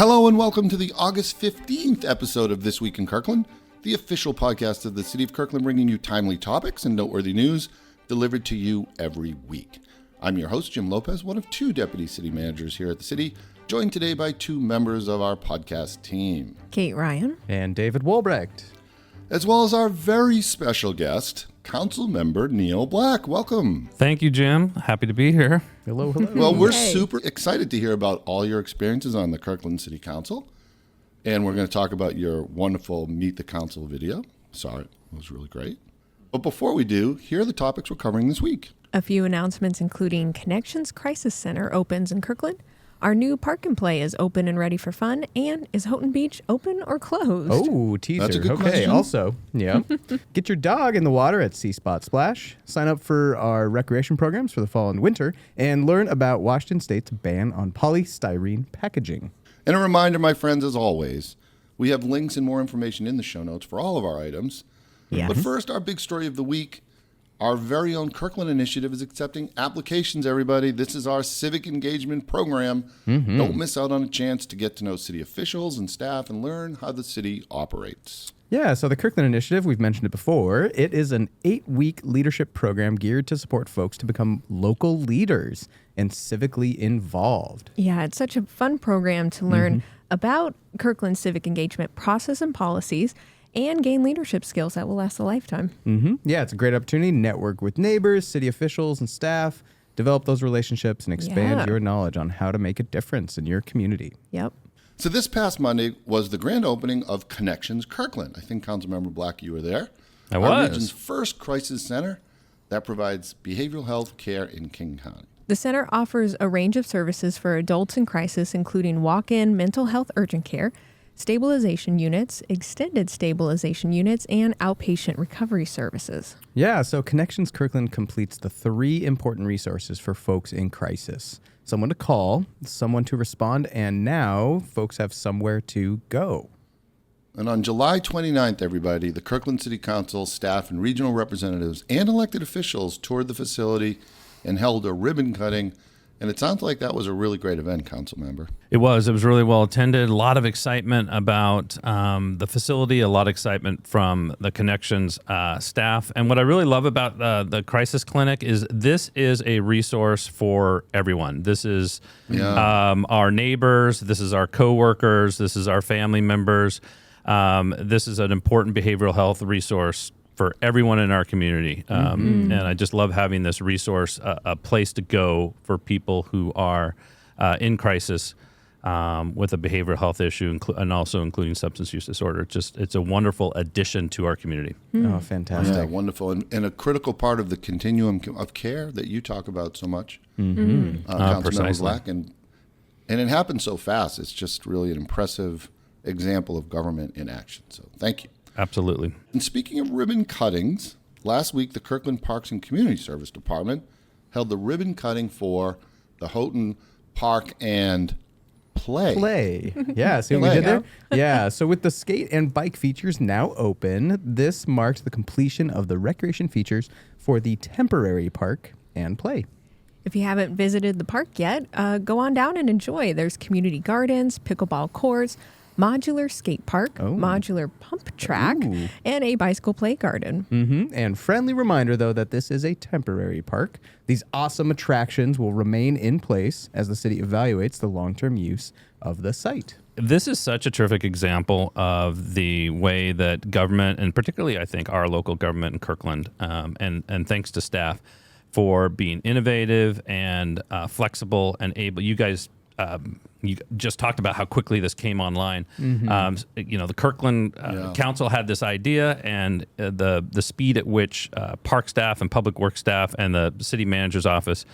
Hello and welcome to the August 15th episode of This Week in Kirkland, the official podcast of the City of Kirkland, bringing you timely topics and noteworthy news delivered to you every week. I'm your host, Jim Lopez, one of two deputy city managers here at the city, joined today by two members of our podcast team. Kate Ryan. And David Wolbrecht. As well as our very special guest, Councilmember Neal Black. Welcome. Thank you, Jim. Happy to be here. Hello, hello. Well, we're super excited to hear about all your experiences on the Kirkland City Council. And we're going to talk about your wonderful Meet the Council video. Saw it. It was really great. But before we do, here are the topics we're covering this week. A few announcements including Connections Crisis Center opens in Kirkland. Our new Park and Play is open and ready for fun. And is Houghton Beach open or closed? Oh, teaser. That's a good okay, question. Also, yeah. Get your dog in the water at Sea Spot Splash. Sign up for our recreation programs for the fall and winter. And learn about Washington State's ban on polystyrene packaging. And a reminder, my friends, as always, we have links and more information in the show notes for all of our items. Yes. But first, our big story of the week. Our very own Kirkland Initiative is accepting applications, everybody. This is our civic engagement program. Don't miss out on a chance to get to know city officials and staff and learn how the city operates. Yeah, so the Kirkland Initiative, we've mentioned it before. It is an 8-week leadership program geared to support folks to become local leaders and civically involved. Yeah, it's such a fun program to learn about Kirkland's civic engagement process and policies and gain leadership skills that will last a lifetime. Yeah, it's a great opportunity to network with neighbors, city officials, and staff, develop those relationships, and expand your knowledge on how to make a difference in your community. Yep. So this past Monday was the grand opening of Connections Kirkland. I think Councilmember Black, you were there. I Our was. region's first crisis center that provides behavioral health care in King County. The center offers a range of services for adults in crisis, including walk-in mental health urgent care, stabilization units, extended stabilization units, and outpatient recovery services. Yeah, so Connections Kirkland completes the 3 important resources for folks in crisis. Someone to call, someone to respond, and now folks have somewhere to go. And on July 29th, everybody, the Kirkland City Council, staff, and regional representatives and elected officials toured the facility and held a ribbon cutting. And it sounds like that was a really great event, Councilmember. It was really well attended. A lot of excitement about the facility, a lot of excitement from the Connections staff. And what I really love about the crisis clinic is this is a resource for everyone. This is our neighbors. This is our coworkers. This is our family members. This is an important behavioral health resource for everyone in our community. And I just love having this resource, a place to go for people who are in crisis with a behavioral health issue and also including substance use disorder. It's a wonderful addition to our community. Oh, fantastic. Yeah, wonderful. And a critical part of the continuum of care that you talk about so much, Councilmember Precisely. Black. And it happens so fast. It's just really an impressive example of government in action. So thank you. Absolutely. And speaking of ribbon cuttings, last week the Kirkland Parks and Community Service Department held the ribbon cutting for the Houghton Park and Play. Yeah, see what we did there? Yeah, so with the skate and bike features now open, this marked the completion of the recreation features for the temporary park and play. If you haven't visited the park yet, go on down and enjoy. There's community gardens, pickleball courts, modular skate park, modular pump track, and a bicycle play garden. And friendly reminder, though, that this is a temporary park. These awesome attractions will remain in place as the city evaluates the long-term use of the site. This is such a terrific example of the way that government, and particularly I think our local government in Kirkland, and thanks to staff for being innovative and flexible and able. You guys you just talked about how quickly this came online. The Kirkland Council had this idea, and the speed at which park staff and public works staff and the city manager's office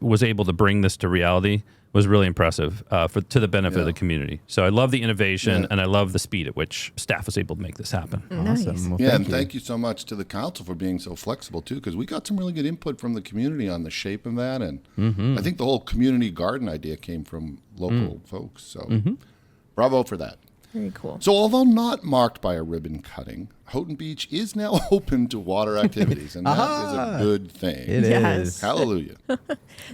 was able to bring this to reality was really impressive to the benefit of the community. So I love the innovation, and I love the speed at which staff was able to make this happen. Nice. Awesome. Well, Yeah, thank you so much to the council for being so flexible, too, because we got some really good input from the community on the shape of that. And I think the whole community garden idea came from local folks. So bravo for that. Very cool. So although not marked by a ribbon cutting, Houghton Beach is now open to water activities, and that is a good thing. It Yes. is. Hallelujah.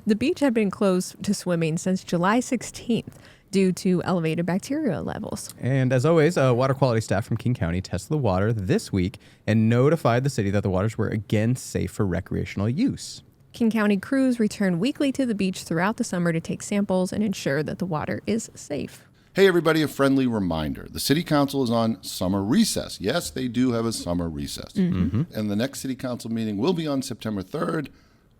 The beach had been closed to swimming since July 16th due to elevated bacteria levels. And as always, water quality staff from King County tested the water this week and notified the city that the waters were again safe for recreational use. King County crews return weekly to the beach throughout the summer to take samples and ensure that the water is safe. Hey everybody, a friendly reminder. The City Council is on summer recess. Yes, they do have a summer recess. And the next City Council meeting will be on September 3rd.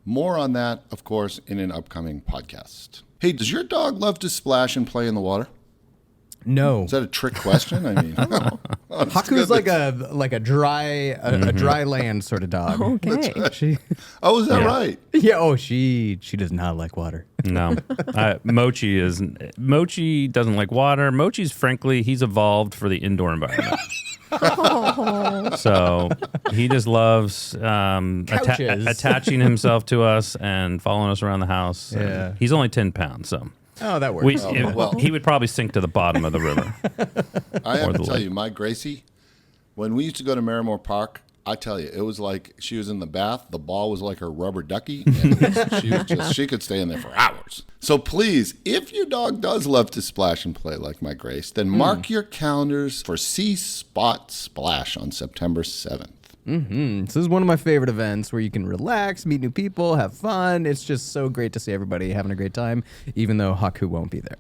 More on that, of course, in an upcoming podcast. Hey, does your dog love to splash and play in the water? No. Is that a trick question? I mean, Haku's like a dry land sort of dog. Okay. She, oh, is that right? yeah. Oh, she does not like water. No, Mochi doesn't like water. Mochi's frankly, he's evolved for the indoor environment. So he just loves attaching himself to us and following us around the house. Yeah. He's only 10 pounds, so Oh, that works. he would probably sink to the bottom of the river. I have to the tell lake. you, my Gracie, when we used to go to Merrimore Park, I tell you, it was like she was in the bath. The ball was like her rubber ducky. And she could stay in there for hours. So please, if your dog does love to splash and play like my Grace, then mark your calendars for Sea Spot Splash on September 7th. So this is one of my favorite events where you can relax, meet new people, have fun. It's just so great to see everybody having a great time, even though Haku won't be there.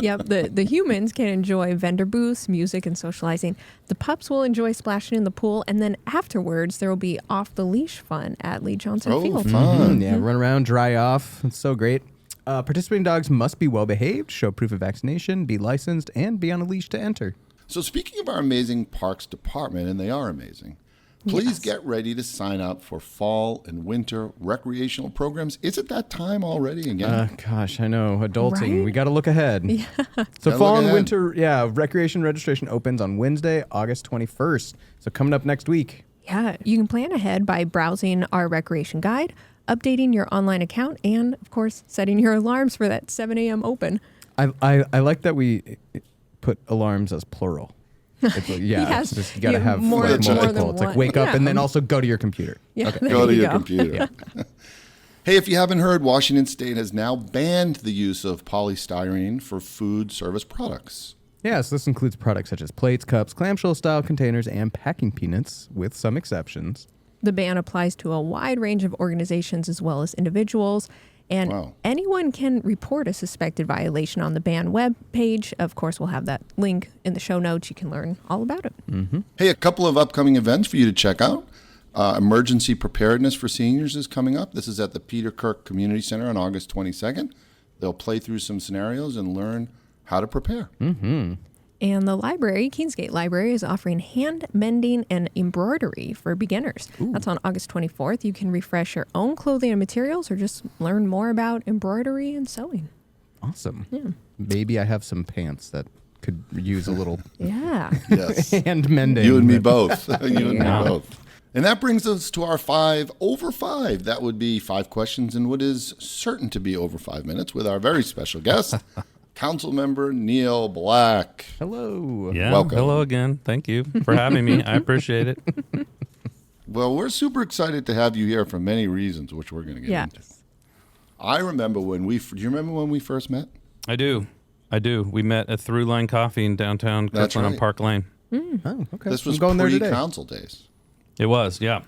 Yep, the humans can enjoy vendor booths, music, and socializing. The pups will enjoy splashing in the pool, and then afterwards there will be off-the-leash fun at Lee Johnson Field. Fun. Yeah, run around, dry off. It's so great. Participating dogs must be well behaved, show proof of vaccination, be licensed, and be on a leash to enter. So speaking of our amazing parks department, and they are amazing, please get ready to sign up for fall and winter recreational programs. Is it that time already again? Gosh, I know. Adulting. Right? We got to look ahead. Yeah. So Gotta fall look and ahead. winter, recreation registration opens on Wednesday, August 21st. So coming up next week. Yeah, you can plan ahead by browsing our recreation guide, updating your online account, and, of course, setting your alarms for that 7 a.m. open. I like that we put alarms as plural. It's like, Yes. it's just, you got to have more like, than multiple. It's like one. wake up Yeah. and then also go to your computer. Yeah, Okay. there Go to you your go. computer. Hey, if you haven't heard, Washington State has now banned the use of polystyrene for food service products. Yeah, so this includes products such as plates, cups, clamshell-style containers, and packing peanuts, with some exceptions. The ban applies to a wide range of organizations as well as individuals, and Wow. anyone can report a suspected violation on the ban web page. Of course, we'll have that link in the show notes. You can learn all about it. Hey, a couple of upcoming events for you to check out. Emergency preparedness for seniors is coming up. This is at the Peter Kirk Community Center on August 22nd. They'll play through some scenarios and learn how to prepare. And the library, Kingsgate Library, is offering hand mending and embroidery for beginners. That's on August 24th. You can refresh your own clothing and materials or just learn more about embroidery and sewing. Awesome. Yeah. Maybe I have some pants that could use a little Yeah. Yes. hand mending. You and me both. You and me both. And that brings us to our 5 over 5. That would be 5 questions in what is certain to be over 5 minutes with our very special guest, Councilmember Neal Black. Hello. Yeah. Welcome. Hello again. Thank you for having me. I appreciate it. Well, we're super excited to have you here for many reasons, which we're going to get into. Yes. I remember do you remember when we first met? I do. We met at Through Line Coffee in downtown That's Kirkland on right. Park Lane. Oh, okay. This was I'm going there today. pre-council days. It was, yeah.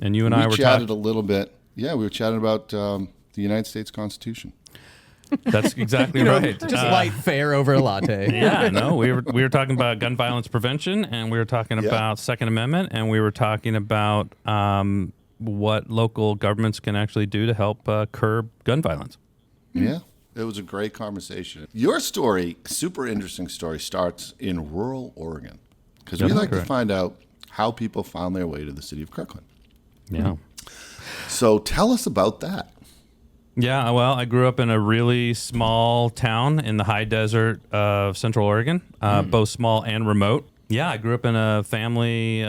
And you and I We were chatted talking. a little bit. Yeah, we were chatting about the United States Constitution. That's exactly You know, right. just light fare over a latte. Yeah, no, we were talking about gun violence prevention, and we were talking about Second Amendment, and we were talking about what local governments can actually do to help curb gun violence. Yeah, it was a great conversation. Your story, super interesting story, starts in rural Oregon because we That's like to correct. find out how people found their way to the city of Kirkland. Yeah. So tell us about that. Yeah, well, I grew up in a really small town in the high desert of Central Oregon, both small and remote. Yeah, I grew up in a family,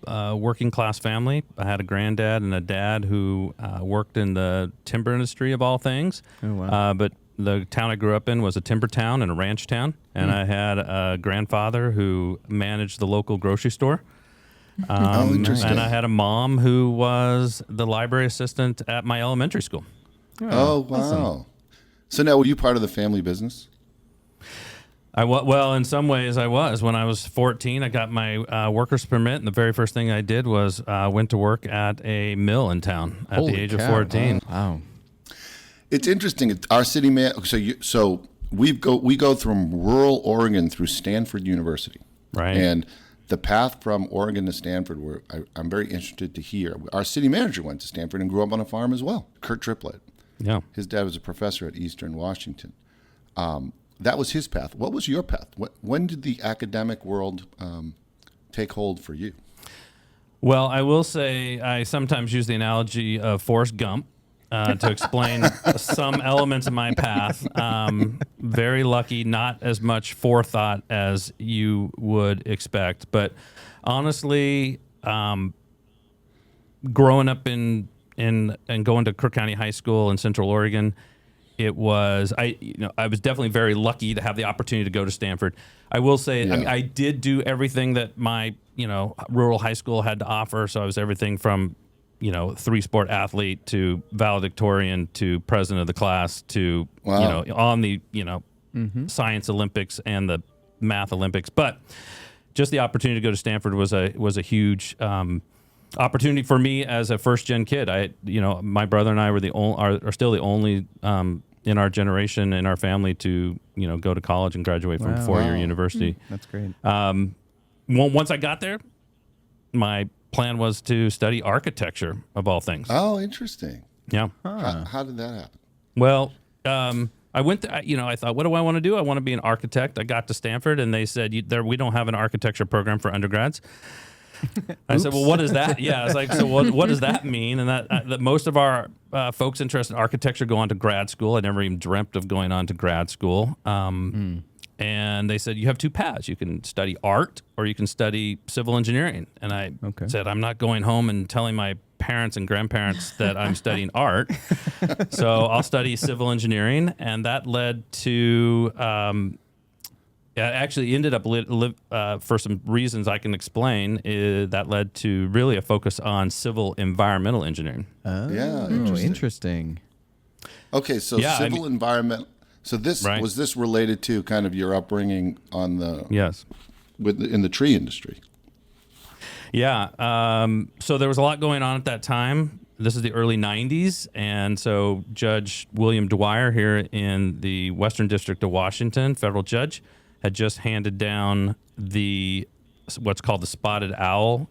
working class family. I had a granddad and a dad who worked in the timber industry of all things. Oh, wow. But the town I grew up in was a timber town and a ranch town. And I had a grandfather who managed the local grocery store. Interesting. And I had a mom who was the library assistant at my elementary school. Oh, wow. So now, were you part of the family business? Well, in some ways I was. When I was 14, I got my worker's permit, and the very first thing I did was went to work at a mill in town at Holy the age cow. of 14. Wow. It's interesting. Our city man. So we go from rural Oregon through Stanford University, Right. And the path from Oregon to Stanford, I'm very interested to hear. Our city manager went to Stanford and grew up on a farm as well. Kurt Triplett. Yeah. His dad was a professor at Eastern Washington. That was his path. What was your path? When did the academic world take hold for you? Well, I will say I sometimes use the analogy of Forrest Gump to explain some elements of my path. Very lucky, not as much forethought as you would expect. But honestly, growing up and going to Kirk County High School in Central Oregon, I was definitely very lucky to have the opportunity to go to Stanford. I will say, Yeah. I mean, I did do everything that my rural high school had to offer. So I was everything from 3-sport athlete to valedictorian to president of the class to Wow. on the science Olympics and the math Olympics. But just the opportunity to go to Stanford was a huge opportunity for me as a first gen kid. My brother and I were are still the only in our generation, in our family, to go to college and graduate from a Wow. 4-year Wow. university. That's great. Once I got there, my plan was to study architecture, of all things. Oh, interesting. Yeah. How did that happen? Well, I went to, I thought, what do I want to do? I want to be an architect. I got to Stanford and they said, we don't have an architecture program for undergrads. I said, well, what is that? Yeah, I was like, so what does that mean? And that most of our folks interested in architecture go on to grad school. I never even dreamt of going on to grad school. And they said, you have two paths. You can study art or you can study civil engineering. And I said, I'm not going home and telling my parents and grandparents that I'm studying art. So I'll study civil engineering. And that led to... actually ended up for some reasons I can explain. That led to really a focus on civil environmental engineering. Yeah, Interesting. Okay, so civil environment. So was this related to kind of your upbringing on the Yes in the tree industry? Yeah. So there was a lot going on at that time. This is the early 90s. And so Judge William Dwyer here in the Western District of Washington, federal judge, had just handed down what's called the Spotted Owl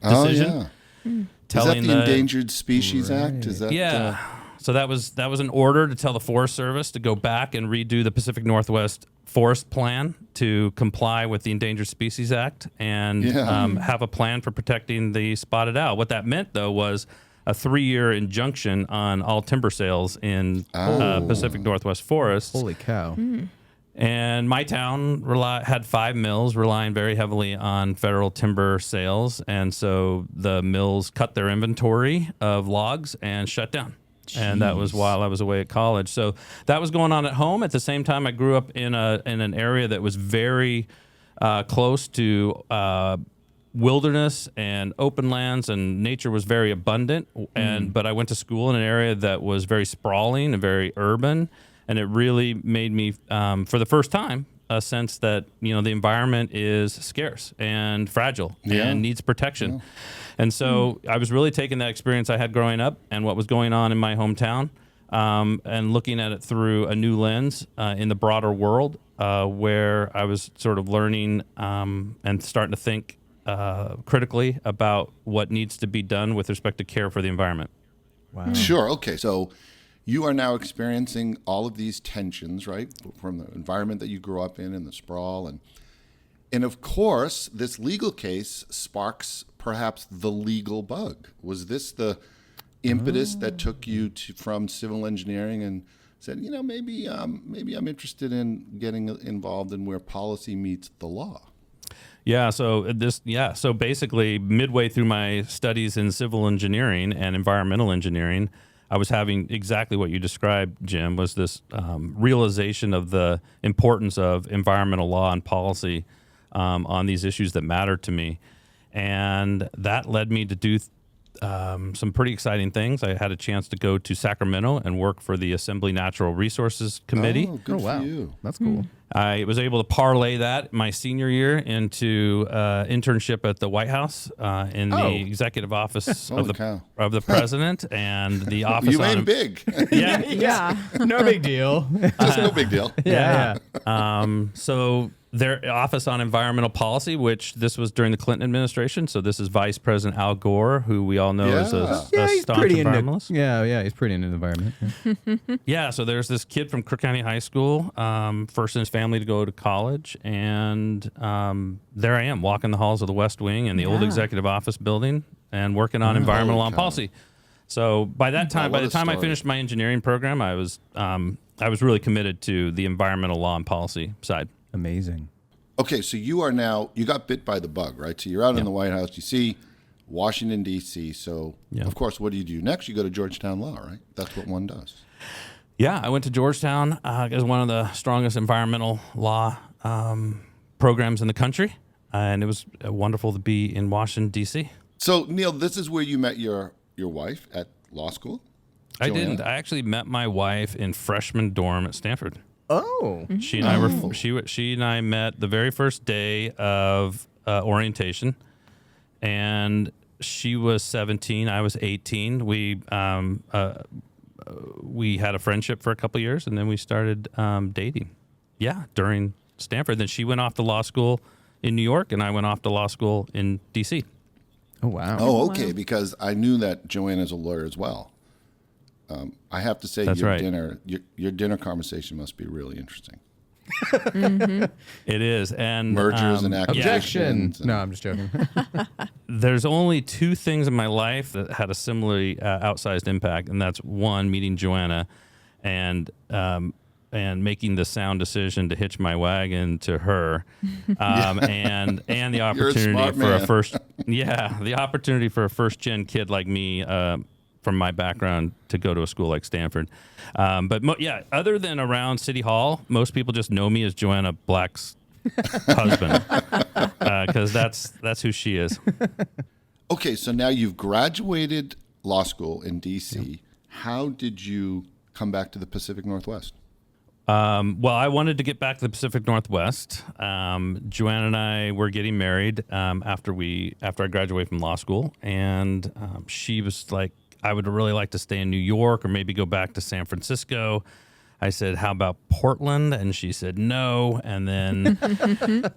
decision. Oh, yeah. Is that the Endangered Species Act? Is that? Yeah. So that was an order to tell the Forest Service to go back and redo the Pacific Northwest Forest Plan to comply with the Endangered Species Act and have a plan for protecting the spotted owl. What that meant, though, was a 3-year injunction on all timber sales in Pacific Northwest forests. Holy cow. And my town had 5 mills relying very heavily on federal timber sales. And so the mills cut their inventory of logs and shut down. Jeez. And that was while I was away at college. So that was going on at home. At the same time, I grew up in an area that was very close to wilderness and open lands, and nature was very abundant. But I went to school in an area that was very sprawling and very urban. And it really made me, for the first time, a sense that, the environment is scarce and fragile and needs protection. Yeah. And so I was really taking that experience I had growing up and what was going on in my hometown and looking at it through a new lens in the broader world where I was sort of learning and starting to think critically about what needs to be done with respect to care for the environment. Wow. Sure. Okay. So you are now experiencing all of these tensions, right, from the environment that you grew up in and the sprawl. And of course, this legal case sparks perhaps the legal bug. Was this the impetus that took you from civil engineering and said, maybe I'm interested in getting involved in where policy meets the law? Yeah, so basically midway through my studies in civil engineering and environmental engineering, I was having exactly what you described, Jim, was this realization of the importance of environmental law and policy on these issues that matter to me. And that led me to do some pretty exciting things. I had a chance to go to Sacramento and work for the Assembly Natural Resources Committee. Oh, good for you. That's cool. I was able to parlay that my senior year into internship at the White House in the executive office of the president and the office. You aim big. Yeah, Yeah. No big deal. Just no big deal. Yeah. So their office on environmental policy, which this was during the Clinton administration. So this is Vice President Al Gore, who we all know is a He's staunch pretty environmentalist. he's pretty into the environment. Yeah. Yeah, so there's this kid from Kirk County High School, first in his family to go to college, and there I am walking the halls of the West Wing in the old executive office building and working on environmental law and policy. So by that time, by the time I finished my engineering program, I was really committed to the environmental law and policy side. Amazing. Okay, so you got bit by the bug, right? So you're out in the White House, you see Washington, D.C. So, of course, what do you do next? You go to Georgetown Law, right? That's what one does. Yeah, I went to Georgetown as one of the strongest environmental law programs in the country, and it was wonderful to be in Washington, D.C. So, Neal, this is where you met your wife at law school? I Joanna? didn't. I actually met my wife in freshman dorm at Stanford. Oh. She and I were she and I met the very first day of orientation, and she was 17. I was 18. We had a friendship for a couple years, and then we started dating. Yeah, during Stanford. Then she went off to law school in New York, and I went off to law school in D.C. Oh, wow. Oh, okay, because I knew that Joanna's a lawyer as well. I have to say, your dinner conversation must be really interesting. It is, and Mergers and Objection. acquisitions. No, I'm just joking. There's only two things in my life that had a similarly outsized impact, and that's one, meeting Joanna, and making the sound decision to hitch my wagon to her, and the opportunity for the opportunity for a first gen kid like me. From my background to go to a school like Stanford. Other than around City Hall, most people just know me as Joanna Black's husband because that's who she is. Okay, so now you've graduated law school in D.C. Yep. How did you come back to the Pacific Northwest? Well, I wanted to get back to the Pacific Northwest. Joanna and I were getting married after I graduated from law school, and she was like, I would really like to stay in New York or maybe go back to San Francisco. I said, how about Portland? And she said, no. And then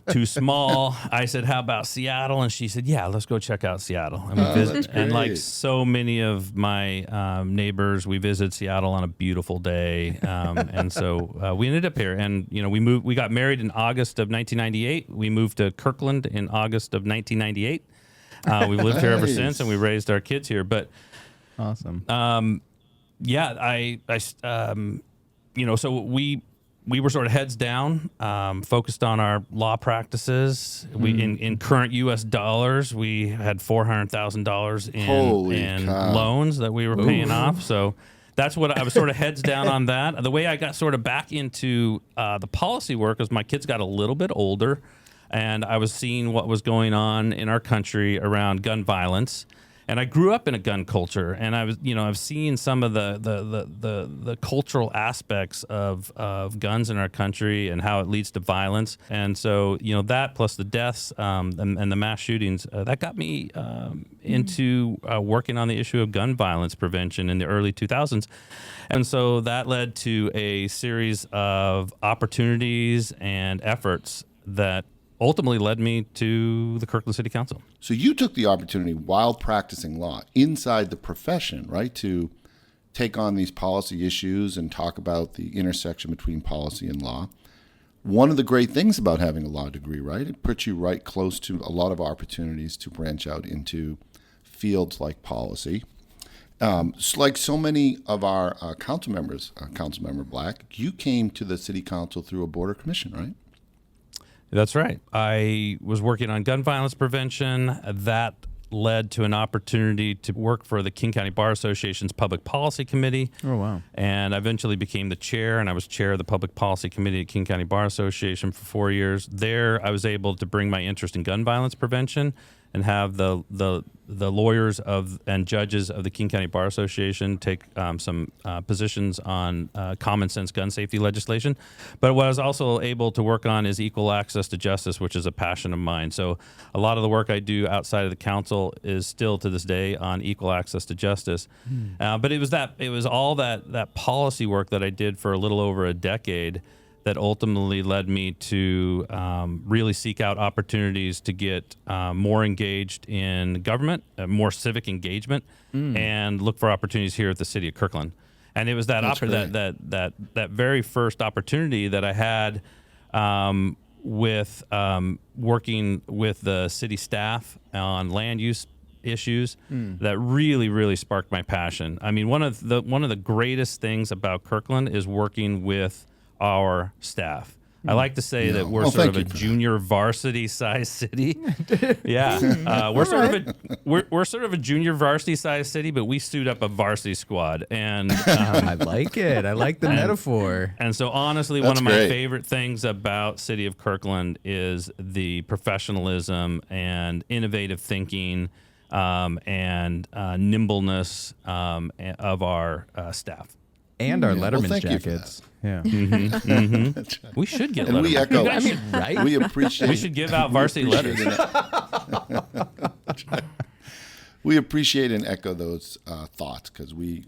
too small. I said, how about Seattle? And she said, yeah, let's go check out Seattle. And we visit. And like so many of my neighbors, we visited Seattle on a beautiful day. And so we ended up here. And, we got married in August of 1998. We moved to Kirkland in August of 1998. We've lived here ever since, and we raised our kids here. But awesome. So we were sort of heads down, focused on our law practices. We in current U.S. dollars, we had $400,000 in loans that we were paying off. So that's what I was sort of heads down on that. The way I got sort of back into the policy work was my kids got a little bit older, and I was seeing what was going on in our country around gun violence. And I grew up in a gun culture, and I've seen some of the cultural aspects of guns in our country and how it leads to violence. And so, that plus the deaths and the mass shootings, that got me into working on the issue of gun violence prevention in the early 2000s. And so that led to a series of opportunities and efforts that ultimately led me to the Kirkland City Council. So you took the opportunity while practicing law inside the profession, right, to take on these policy issues and talk about the intersection between policy and law. One of the great things about having a law degree, right, it puts you right close to a lot of opportunities to branch out into fields like policy. Like so many of our council members, Councilmember Black, you came to the city council through a border commission, right? That's right. I was working on gun violence prevention. That led to an opportunity to work for the King County Bar Association's Public Policy Committee. Oh, wow. And I eventually became the chair, and I was chair of the Public Policy Committee at King County Bar Association for 4 years. There, I was able to bring my interest in gun violence prevention and have the lawyers and judges of the King County Bar Association take some positions on common sense gun safety legislation. But what I was also able to work on is equal access to justice, which is a passion of mine. So a lot of the work I do outside of the council is still to this day on equal access to justice. But it was all that policy work that I did for a little over a decade that ultimately led me to really seek out opportunities to get more engaged in government, more civic engagement, and look for opportunities here at the city of Kirkland. And it was that very first opportunity that I had with working with the city staff on land use issues that really sparked my passion. I mean, one of the greatest things about Kirkland is working with our staff. I like to say that we're sort of a junior varsity size city. We're sort of a junior varsity size city, but we suit up a varsity squad. And I like it. I like the metaphor. And so honestly, one of my favorite things about City of Kirkland is the professionalism and innovative thinking and nimbleness of our staff. And our Letterman's jackets. Yeah. We should get and Letterman. We echo. I mean, right? We appreciate. We should give out varsity letters. We appreciate and echo those thoughts because the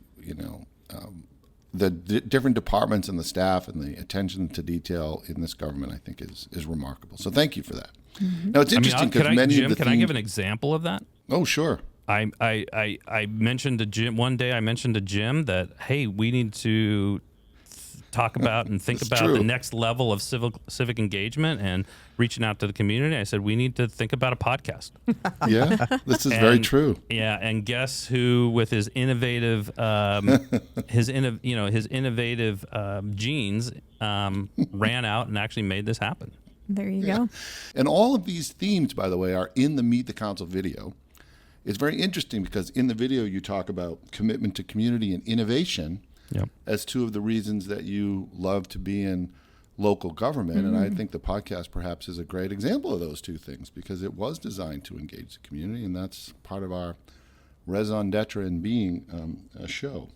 different departments and the staff and the attention to detail in this government, I think, is remarkable. So thank you for that. Now it's interesting because Jim, can I give an example of that? Oh, sure. I mentioned to Jim one day. I mentioned to Jim that hey, we need to talk about and think about the next level of civic engagement and reaching out to the community. I said we need to think about a podcast. Yeah, this is very true. Yeah, and guess who, with his innovative, innovative genes, ran out and actually made this happen. There you go. And all of these themes, by the way, are in the Meet the Council video. It's very interesting because in the video you talk about commitment to community and innovation as two of the reasons that you love to be in local government. And I think the podcast perhaps is a great example of those two things because it was designed to engage the community, and that's part of our raison d'etre in being a show.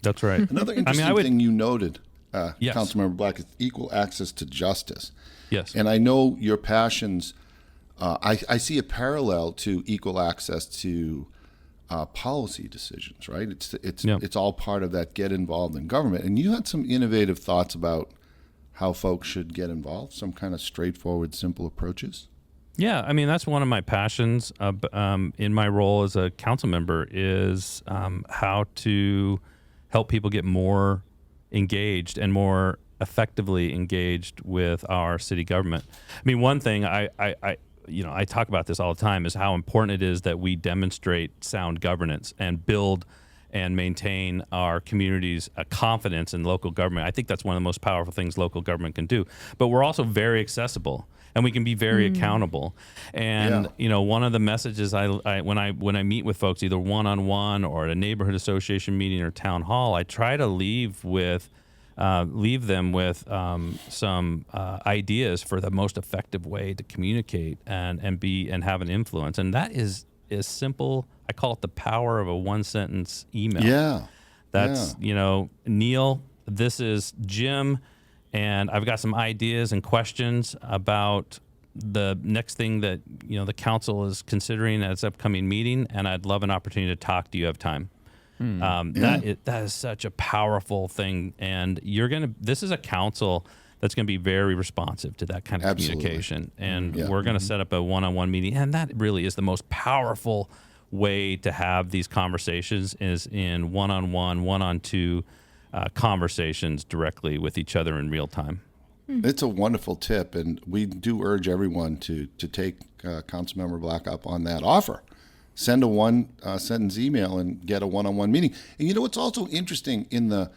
That's right. Another interesting thing you noted, Councilmember Black, is equal access to justice. Yes. And I know your passions, I see a parallel to equal access to policy decisions, right? It's all part of that get involved in government. And you had some innovative thoughts about how folks should get involved, some kind of straightforward, simple approaches. Yeah, I mean, that's one of my passions in my role as a council member is how to help people get more engaged and more effectively engaged with our city government. I mean, one thing I talk about this all the time is how important it is that we demonstrate sound governance and build and maintain our community's confidence in local government. I think that's one of the most powerful things local government can do. But we're also very accessible and we can be very accountable. And one of the messages when I meet with folks, either one-on-one or at a neighborhood association meeting or town hall, I try to leave them with some ideas for the most effective way to communicate and have an influence. And that is simple. I call it the power of a one-sentence email. Yeah. That's, Neal, this is Jim, and I've got some ideas and questions about the next thing that, the council is considering at its upcoming meeting, and I'd love an opportunity to talk. Do you have time? That is such a powerful thing, and this is a council that's going to be very responsive to that kind of communication, and we're going to set up a one-on-one meeting, and that really is the most powerful way to have these conversations is in one-on-one, one-on-two conversations directly with each other in real time. It's a wonderful tip, and we do urge everyone to take Councilmember Black up on that offer. Send a one-sentence email and get a one-on-one meeting. And what's also interesting in the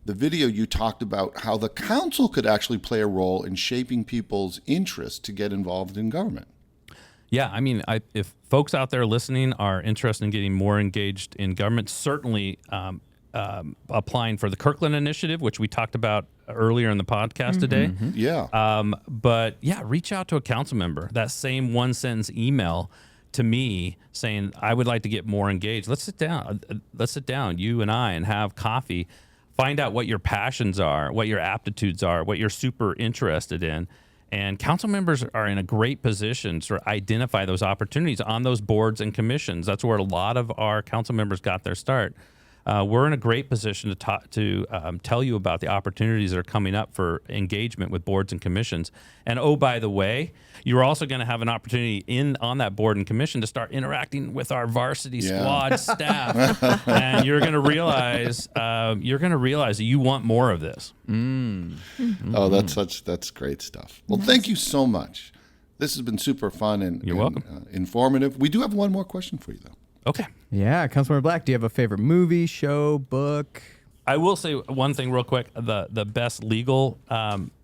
video, you talked about how the council could actually play a role in shaping people's interest to get involved in government. Yeah, I mean, if folks out there listening are interested in getting more engaged in government, certainly applying for the Kirkland Initiative, which we talked about earlier in the podcast today. Yeah. But reach out to a council member. That same one-sentence email to me saying, I would like to get more engaged. Let's sit down, you and I, and have coffee, find out what your passions are, what your aptitudes are, what you're super interested in. And council members are in a great position to identify those opportunities on those boards and commissions. That's where a lot of our council members got their start. We're in a great position to tell you about the opportunities that are coming up for engagement with boards and commissions. And oh, by the way, you're also going to have an opportunity on that board and commission to start interacting with our varsity squad staff, and you're going to realize that you want more of this. Oh, that's great stuff. Well, thank you so much. This has been super fun and You're welcome. Informative. We do have one more question for you, though. Okay. Yeah, Councilmember Black, do you have a favorite movie, show, book? I will say one thing real quick. The best legal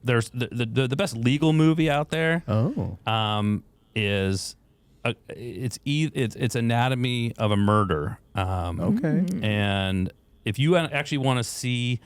there's the best legal movie out there. Is it's Anatomy of a Murder. Okay. And if you actually want to see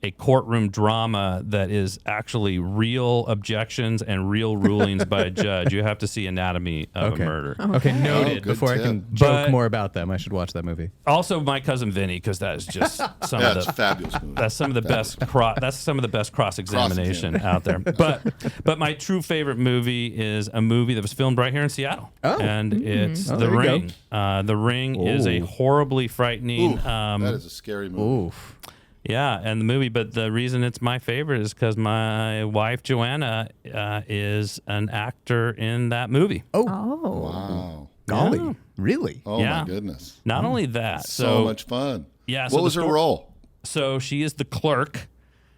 a courtroom drama that is actually real objections and real rulings by a judge, you have to see Anatomy of a Murder. Okay, noted. good Before tip. I can joke more about them, I should watch that movie. Also, My Cousin Vinny, because that is just some Yeah, of it's a the fabulous movie. that's some of the best that's some of the best cross-examination out there. But my true favorite movie is a movie that was filmed right here in Seattle, and it's The there you Ring. The Ring is a horribly frightening. That is a scary movie. Oof. Yeah, and the movie, but the reason it's my favorite is because my wife Joanna is an actor in that movie. Oh. Wow. Golly. Yeah. Really? Oh, Yeah. my goodness. Not only that, So much fun. Yeah. What so was her role? So she is the clerk.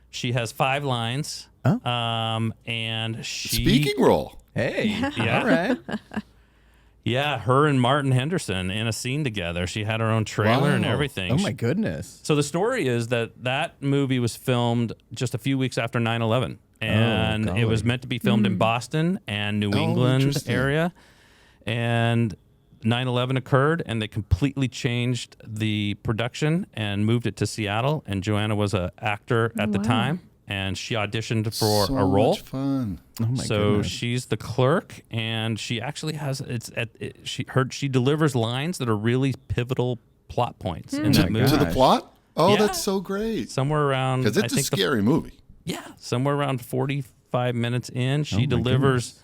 She has 5 lines. And she Speaking role. Hey. Yeah. All right. Yeah, her and Martin Henderson in a scene together. She had her own trailer and Wow. everything. Oh, my goodness. So the story is that movie was filmed just a few weeks after 9/11, and it was meant to be filmed in Boston and New England interesting. area. And 9/11 occurred, and they completely changed the production and moved it to Seattle. And Joanna was an actor at the time, and she auditioned for So a role. much fun. Oh, my So goodness. she's the clerk, and she actually has she delivers lines that are really pivotal plot points in that movie. To the Gosh. plot? Oh, Yeah. that's so great. Somewhere around, Because it's I a think scary movie. somewhere around 45 minutes in, she delivers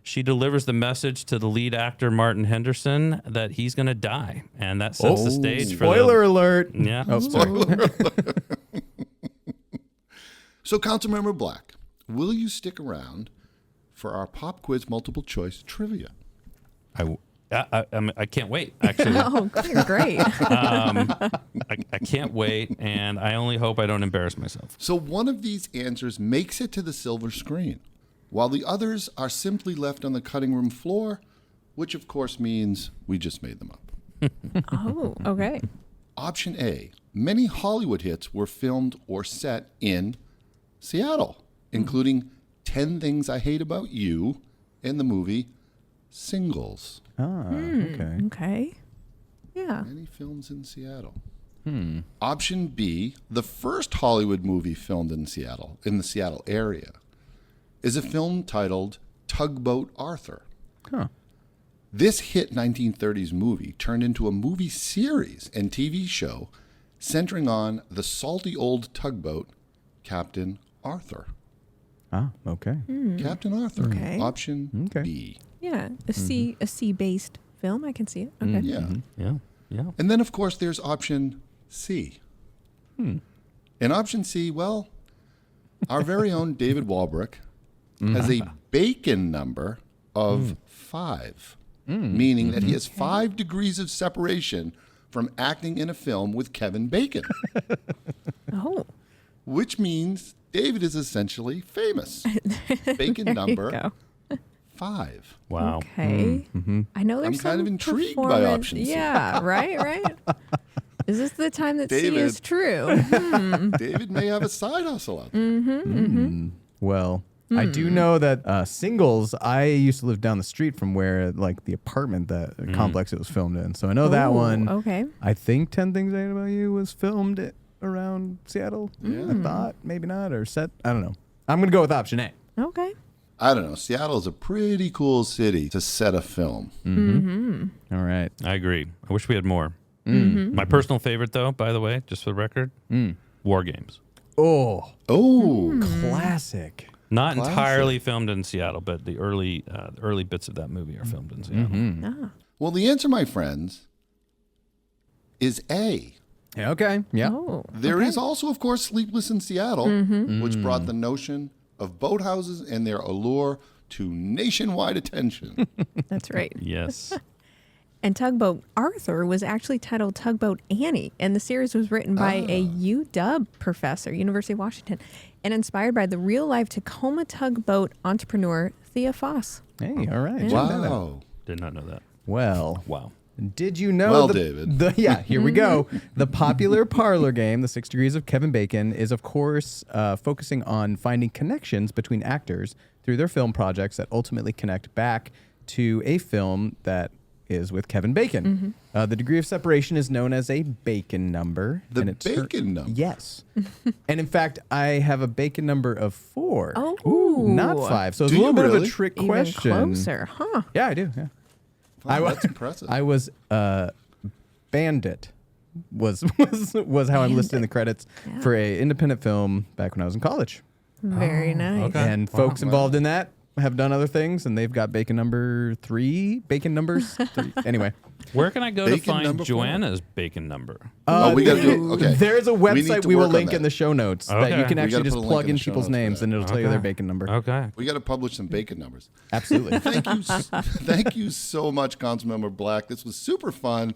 the message to the lead actor Martin Henderson that he's going to die, and that sets the stage for Spoiler alert. Yeah. Oh, sorry. So, Councilmember Black, will you stick around for our pop quiz multiple choice trivia? I can't wait, actually. Oh, great. I can't wait, and I only hope I don't embarrass myself. So, one of these answers makes it to the silver screen, while the others are simply left on the cutting room floor, which of course means we just made them up. Oh, okay. Option A, many Hollywood hits were filmed or set in Seattle, including 10 Things I Hate About You and the movie Singles. Okay. Okay. Yeah. Many films in Seattle. Option B, the first Hollywood movie filmed in Seattle, in the Seattle area, is a film titled Tugboat Arthur. Huh. This hit 1930s movie turned into a movie series and TV show centering on the salty old tugboat, Captain Arthur. Ah, okay. Captain Arthur. Okay. Option Okay. B. Yeah. A sea-based film. I can see it. Okay. Yeah. Yeah. And then, of course, there's option C. In option C, well, our very own David Walbrook has a bacon number of 5, meaning that he has 5 degrees of separation from acting in a film with Kevin Bacon, Oh. which means David is essentially famous. Bacon number Go. 5. Wow. Okay. I know there's I'm kind some of intrigued by performance- option C. Yeah, right. Is this the time that C David. is true? David may have a side hustle out there. Well, I do know that Singles, I used to live down the street from where, like, the apartment, that complex it was filmed in. So I know that Ooh, one. Okay. I think 10 Things I Hate About You was filmed around Seattle. Yeah. I thought. Maybe not. Or set. I don't know. I'm going to go with option A. Okay. I don't know. Seattle is a pretty cool city to set a film. All right. I agree. I wish we had more. My personal favorite, though, by the way, just for the record, War Games. Oh, classic. Not Classic. entirely filmed in Seattle, but the early bits of that movie are filmed in Seattle. Well, the answer, my friends, is A. Yeah, okay. Yeah. Oh, There is also, of course, Sleepless in Seattle, which brought the notion of boathouses and their allure to nationwide attention. that's right. Yes. And Tugboat Arthur was actually titled Tugboat Annie, and the series was written by a UW professor, University of Washington, and inspired by the real-life Tacoma tugboat entrepreneur Thea Foss. Hey, all right. Wow. Did not know that. Well, Wow. did you know? Well, David. Yeah, here we go. The popular parlor game, The 6 Degrees of Kevin Bacon, is of course focusing on finding connections between actors through their film projects that ultimately connect back to a film that is with Kevin Bacon. The degree of separation is known as a Bacon number. The and it's Bacon number? Yes. And in fact, I have a Bacon number of 4. Oh. Not 5. So it's Do a little you bit of really? a trick Even question. closer, huh? Yeah, I do. Yeah. Wow, that's impressive. I was Bandit was how I'm listed in the credits for a independent film back when I was in college. Very nice. okay. And folks involved in that have done other things, and they've got Bacon number 3, Bacon numbers 3. Anyway. Where can I go Bacon to find number 4? Joanna's Bacon number? We got to do okay. There's a need website to we will work on link that. in the show notes that Okay. you can We actually gotta just put a link plug in in the show people's notes for names, that. and it'll tell you their Bacon number. Okay. We got to publish some Bacon numbers. Absolutely. Thank you so much, Councilmember Black. This was super fun.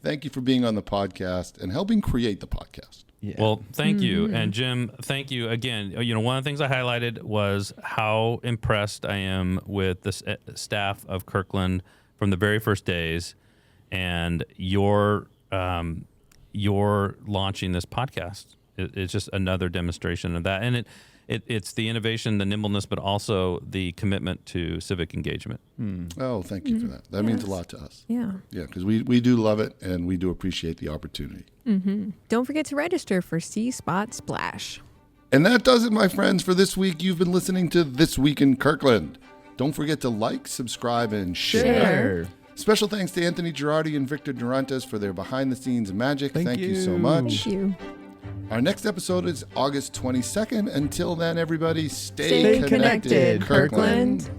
Thank you for being on the podcast and helping create the podcast. Yeah. Well, thank you. And Jim, thank you again. You know, one of the things I highlighted was how impressed I am with the staff of Kirkland from the very first days, and your launching this podcast. It's just another demonstration of that. And it's the innovation, the nimbleness, but also the commitment to civic engagement. Oh, thank you for that. That means a lot to us. Yeah. Yeah, because we do love it and we do appreciate the opportunity. Don't forget to register for Sea Spot Splash. And that does it, my friends, for this week. You've been listening to This Week in Kirkland. Don't forget to like, subscribe, and share. Special thanks to Anthony Girardi and Victor Durantes for their behind-the-scenes magic. Thank you so much. Thank you. Our next episode is August 22nd. Until then, everybody, Stay connected, Kirkland.